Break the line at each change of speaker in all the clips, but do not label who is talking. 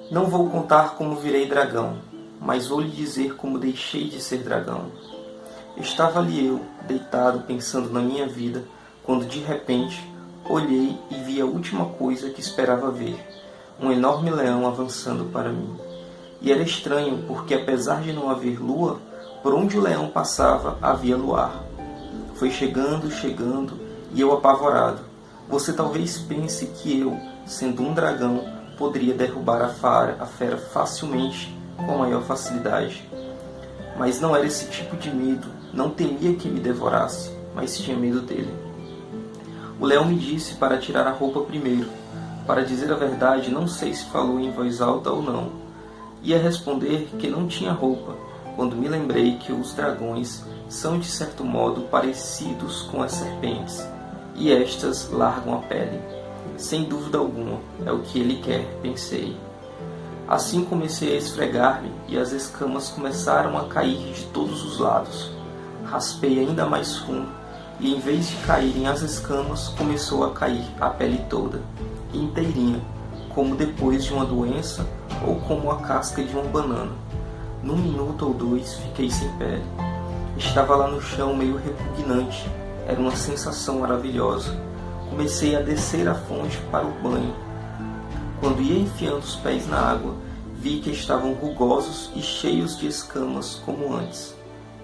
Não vou contar como virei dragão, mas vou lhe dizer como deixei de ser dragão. Estava ali eu, deitado, pensando na minha vida, quando de repente olhei e vi a última coisa que esperava ver, um enorme leão avançando para mim. E era estranho, porque apesar de não haver lua, por onde o leão passava havia luar. Foi chegando, e eu apavorado. Você talvez pense que eu, sendo um dragão, poderia derrubar a fera facilmente, com maior facilidade. Mas não era esse tipo de medo, não temia que me devorasse, mas tinha medo dele. O leão me disse para tirar a roupa primeiro. Para dizer a verdade, não sei se falou em voz alta ou não. Ia responder que não tinha roupa, quando me lembrei que os dragões são de certo modo parecidos com as serpentes, e estas largam a pele. Sem dúvida alguma, é o que ele quer, pensei. Assim comecei a esfregar-me e as escamas começaram a cair de todos os lados. Raspei ainda mais fundo e, em vez de caírem as escamas, começou a cair a pele toda, inteirinha, como depois de uma doença ou como a casca de uma banana. Num minuto ou dois fiquei sem pele. Estava lá no chão meio repugnante. Era uma sensação maravilhosa. Comecei a descer a fonte para o banho. Quando ia enfiando os pés na água, vi que estavam rugosos e cheios de escamas como antes.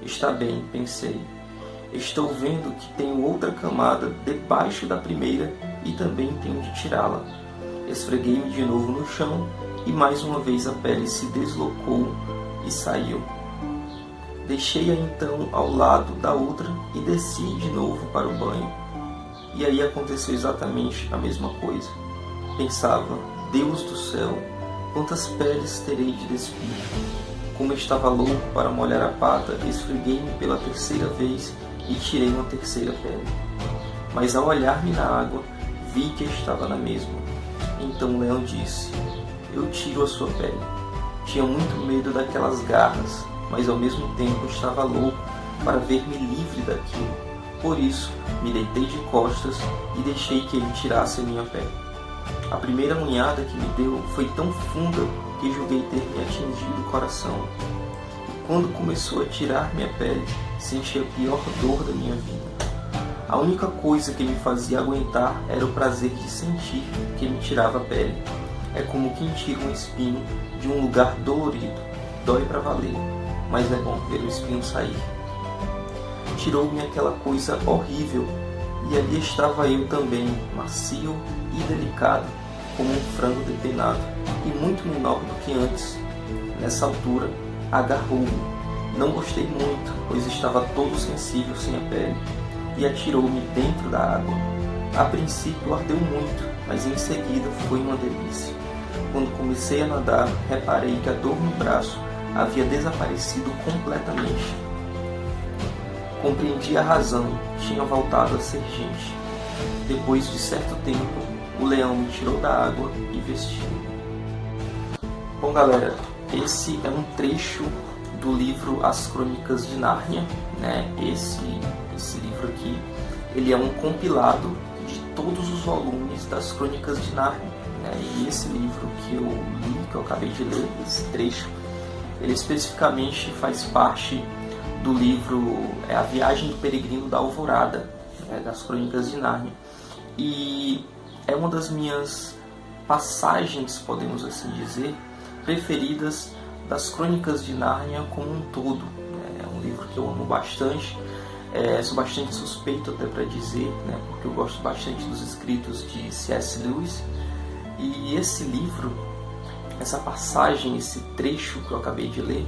Está bem, pensei. Estou vendo que tenho outra camada debaixo da primeira e também tenho de tirá-la. Esfreguei-me de novo no chão e mais uma vez a pele se deslocou e saiu. Deixei-a então ao lado da outra e desci de novo para o banho. E aí aconteceu exatamente a mesma coisa. Pensava, Deus do céu, quantas peles terei de despir? Como estava louco para molhar a pata, esfreguei-me pela terceira vez e tirei uma terceira pele. Mas ao olhar-me na água, vi que estava na mesma. Então o leão disse, eu tiro a sua pele. Tinha muito medo daquelas garras, mas ao mesmo tempo estava louco para ver-me livre daquilo. Por isso, me deitei de costas e deixei que ele tirasse a minha pele. A primeira unhada que me deu foi tão funda que julguei ter me atingido o coração. E quando começou a tirar minha pele, senti a pior dor da minha vida. A única coisa que me fazia aguentar era o prazer de sentir que me tirava a pele. É como quem tira um espinho de um lugar dolorido. Dói para valer, mas é bom ver o espinho sair. Tirou-me aquela coisa horrível e ali estava eu também, macio e delicado, como um frango depenado e muito menor do que antes. Nessa altura, agarrou-me. Não gostei muito, pois estava todo sensível sem a pele, e atirou-me dentro da água. A princípio ardeu muito, mas em seguida foi uma delícia. Quando comecei a nadar, reparei que a dor no braço havia desaparecido completamente. Compreendi a razão, tinha voltado a ser gente. Depois de certo tempo, o leão me tirou da água e vestiu. Bom, galera, esse é um trecho do livro As Crônicas de Nárnia, né? Esse livro aqui, ele é um compilado de todos os volumes das Crônicas de Nárnia, né? E esse livro que eu li, que eu acabei de ler, esse trecho, ele especificamente faz parte do livro A Viagem do Peregrino da Alvorada, né? Das Crônicas de Nárnia. E é uma das minhas passagens, podemos assim dizer, preferidas das Crônicas de Nárnia como um todo. É um livro que eu amo bastante, sou bastante suspeito até para dizer, né, porque eu gosto bastante dos escritos de C.S. Lewis. E esse livro, essa passagem, esse trecho que eu acabei de ler,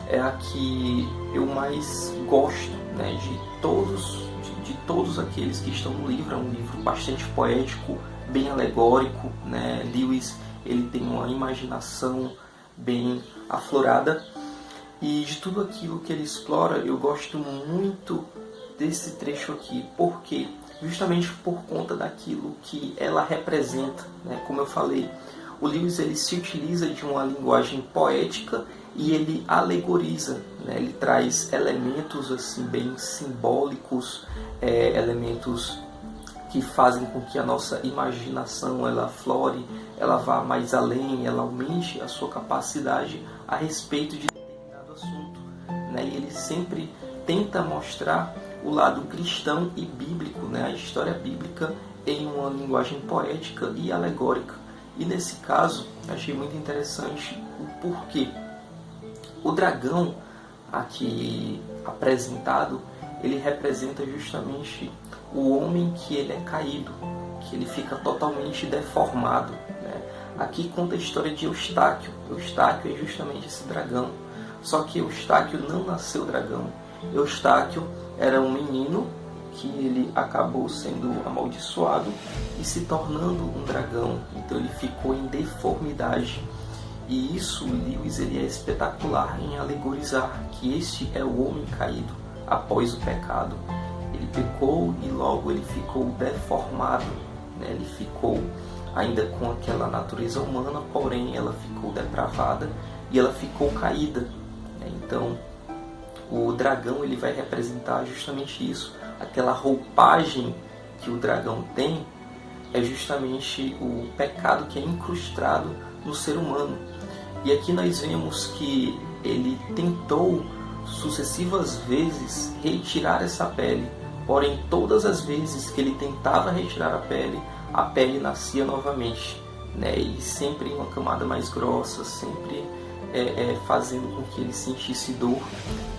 é a que eu mais gosto, né, de todos aqueles que estão no livro. É um livro bastante poético, bem alegórico, né? Lewis, ele tem uma imaginação bem aflorada, e de tudo aquilo que ele explora, eu gosto muito desse trecho aqui. Por quê? Justamente por conta daquilo que ela representa, né? Como eu falei, o Lewis, ele se utiliza de uma linguagem poética e ele alegoriza, né? Ele traz elementos assim bem simbólicos, elementos que fazem com que a nossa imaginação ela flore, ela vá mais além, ela aumente a sua capacidade a respeito de determinado assunto, né? E ele sempre tenta mostrar o lado cristão e bíblico, né? A história bíblica em uma linguagem poética e alegórica. E nesse caso, achei muito interessante o porquê. O dragão aqui apresentado, ele representa justamente o homem que ele é caído, que ele fica totalmente deformado, né? Aqui conta a história de Eustáquio. Eustáquio é justamente esse dragão. Só que Eustáquio não nasceu dragão. Eustáquio era um menino que ele acabou sendo amaldiçoado e se tornando um dragão. Então ele ficou em deformidade. E isso, Lewis, ele é espetacular em alegorizar que este é o homem caído após o pecado. Ele pecou e logo ele ficou deformado, né? Ele ficou ainda com aquela natureza humana, porém ela ficou depravada e ela ficou caída, né? Então o dragão ele vai representar justamente isso. Aquela roupagem que o dragão tem é justamente o pecado que é incrustado no ser humano. E aqui nós vemos que ele tentou sucessivas vezes retirar essa pele, porém todas as vezes que ele tentava retirar a pele nascia novamente, né? E sempre em uma camada mais grossa, sempre fazendo com que ele sentisse dor.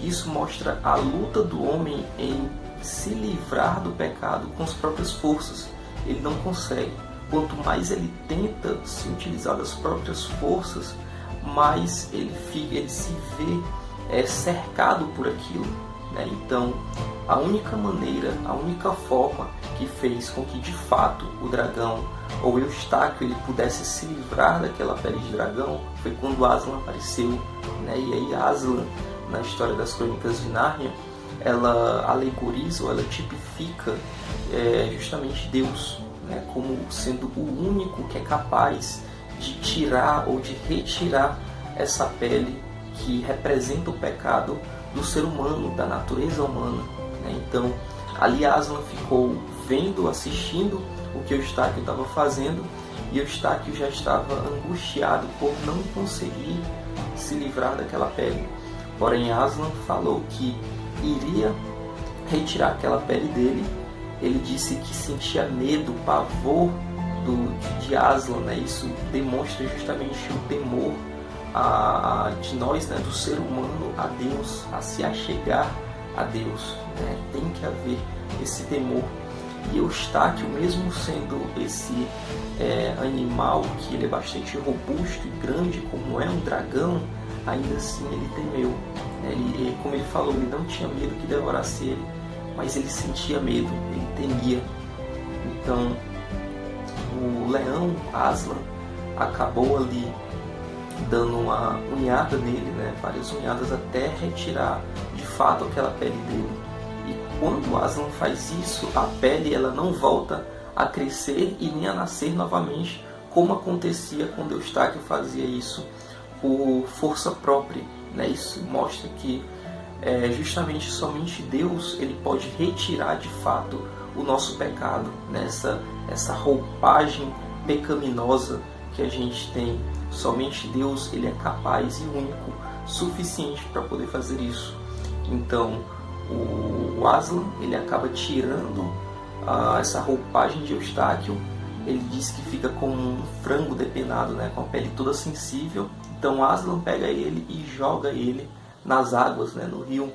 Isso mostra a luta do homem em se livrar do pecado com as próprias forças. Ele não consegue. Quanto mais ele tenta se utilizar das próprias forças, mais ele se vê cercado por aquilo, né? Então, a única maneira, a única forma que fez com que de fato o dragão ou Eustáquio ele pudesse se livrar daquela pele de dragão foi quando Aslan apareceu, né? E aí Aslan, na história das Crônicas de Nárnia, ela alegoriza ou ela tipifica justamente Deus, né? Como sendo o único que é capaz de tirar ou de retirar essa pele que representa o pecado do ser humano, da natureza humana, né? Então, ali Aslan ficou vendo, assistindo o que Eustáquio estava fazendo, e Eustáquio já estava angustiado por não conseguir se livrar daquela pele. Porém, Aslan falou que iria retirar aquela pele dele. Ele disse que sentia medo, pavor de Aslan, né? Isso demonstra justamente o temor de nós, né? Do ser humano a Deus, a se achegar a Deus, né? Tem que haver esse temor. E Eustáquio, mesmo sendo esse animal que ele é bastante robusto e grande, como é um dragão, ainda assim ele temeu, né? Como ele falou, ele não tinha medo que devorasse ele, mas ele sentia medo, ele temia. Então o leão Aslan acabou ali dando uma unhada nele, né? Várias unhadas até retirar de fato aquela pele dele. E quando Aslan faz isso, a pele ela não volta a crescer e nem a nascer novamente, como acontecia quando Eustáquio fazia isso por força própria, né? Isso mostra que justamente somente Deus ele pode retirar de fato o nosso pecado, né? Essa roupagem pecaminosa que a gente tem. Somente Deus ele é capaz e único, suficiente para poder fazer isso. Então o Aslan ele acaba tirando essa roupagem de Eustáquio. Ele diz que fica como um frango depenado, né? Com a pele toda sensível. Então Aslan pega ele e joga ele nas águas, né? No rio,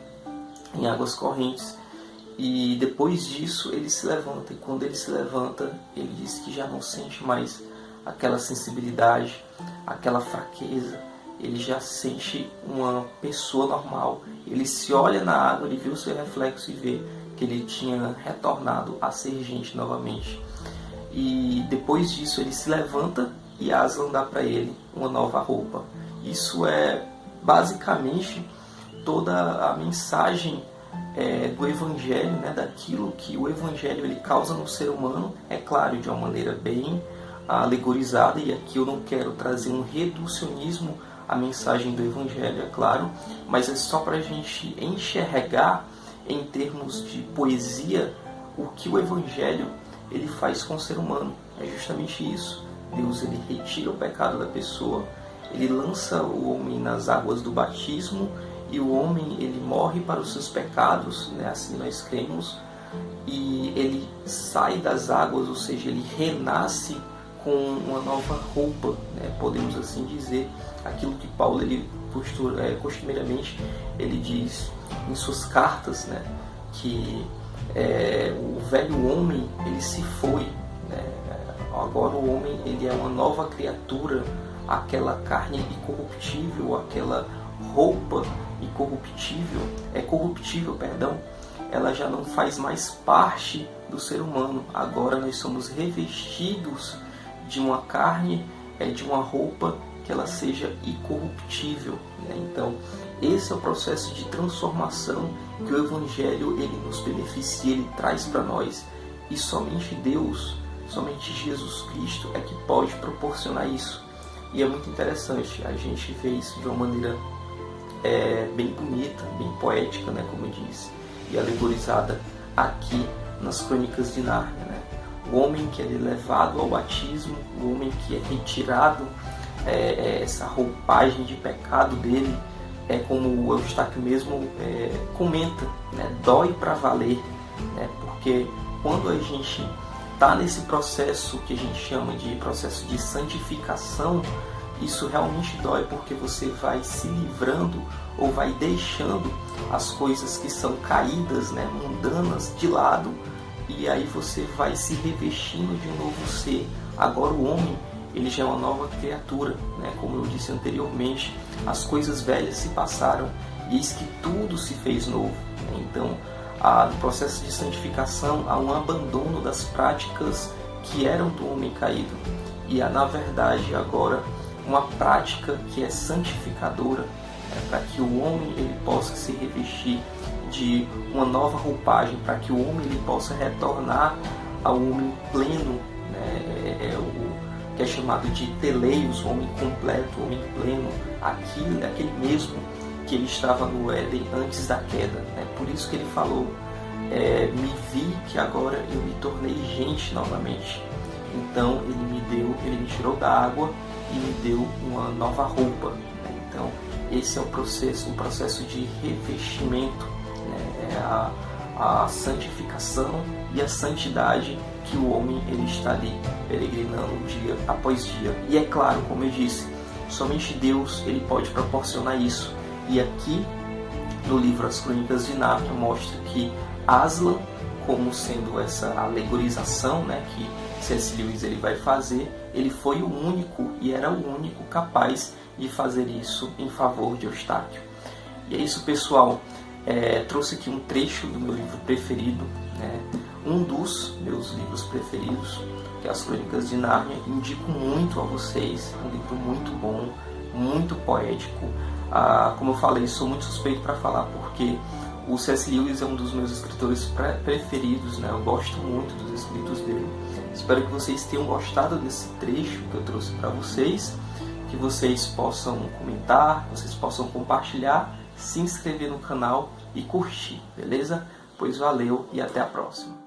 em águas correntes. E depois disso ele se levanta. E quando ele se levanta, ele diz que já não sente mais aquela sensibilidade, aquela fraqueza. Ele já sente uma pessoa normal. Ele se olha na água, ele vê o seu reflexo e vê que ele tinha retornado a ser gente novamente. E depois disso ele se levanta e Aslan dá para ele uma nova roupa. Isso é basicamente toda a mensagem do Evangelho, né? Daquilo que o Evangelho ele causa no ser humano. É claro, de uma maneira bem alegorizada, e aqui eu não quero trazer um reducionismo à mensagem do Evangelho, é claro, mas é só para a gente enxergar em termos de poesia o que o Evangelho ele faz com o ser humano. É justamente isso. Deus, ele retira o pecado da pessoa, ele lança o homem nas águas do batismo, e o homem, ele morre para os seus pecados, né? Assim nós cremos, e ele sai das águas, ou seja, ele renasce com uma nova roupa, né? Podemos assim dizer, aquilo que Paulo, ele costumeiramente, ele diz em suas cartas, né? Que o velho homem, ele se foi, né? Agora o homem, ele é uma nova criatura, aquela carne incorruptível, aquela roupa corruptível, ela já não faz mais parte do ser humano. Agora nós somos revestidos de uma carne, de uma roupa que ela seja incorruptível, né? Então, esse é o processo de transformação que o Evangelho, ele nos beneficia, ele traz para nós. E somente Deus, somente Jesus Cristo é que pode proporcionar isso. E é muito interessante, a gente vê isso de uma maneira bem bonita, bem poética, né, como eu disse, e alegorizada aqui nas Crônicas de Nárnia, né? O homem que é levado ao batismo, o homem que é retirado essa roupagem de pecado dele, como o Eustáquio mesmo comenta, né? Dói para valer, né? Porque quando a gente está nesse processo que a gente chama de processo de santificação, isso realmente dói, porque você vai se livrando ou vai deixando as coisas que são caídas, né, mundanas, de lado, e aí você vai se revestindo de um novo ser. Agora o homem, ele já é uma nova criatura, né? Como eu disse anteriormente, as coisas velhas se passaram e eis que tudo se fez novo, né? Então, no processo de santificação, há um abandono das práticas que eram do homem caído, e há, na verdade, agora uma prática que é santificadora, para que o homem, ele possa se revestir de uma nova roupagem, para que o homem, ele possa retornar ao homem pleno, né? O que é chamado de teleios, o homem completo, o homem pleno, aquele mesmo que ele estava no Éden antes da queda, né? Por isso que ele falou, me vi que agora eu me tornei gente novamente. Então ele me tirou da água e me deu uma nova roupa, né? Então esse é o processo de revestimento, né? A santificação e a santidade que o homem, ele está ali peregrinando dia após dia. E é claro, como eu disse, somente Deus, ele pode proporcionar isso. E aqui no livro As Crônicas de Nárnia mostra que Aslan, como sendo essa alegorização, né, que C.S. Lewis ele vai fazer, ele foi o único e era o único capaz de fazer isso em favor de Eustáquio. E é isso, pessoal. Trouxe aqui um trecho do meu livro preferido, né, um dos meus livros preferidos, que é As Crônicas de Nárnia. Indico muito a vocês, é um livro muito bom, muito poético. Como eu falei, sou muito suspeito para falar, porque o C.S. Lewis é um dos meus escritores preferidos, né? Eu gosto muito dos escritos dele. Espero que vocês tenham gostado desse trecho que eu trouxe para vocês, que vocês possam comentar, que vocês possam compartilhar, se inscrever no canal e curtir, beleza? Pois valeu e até a próxima.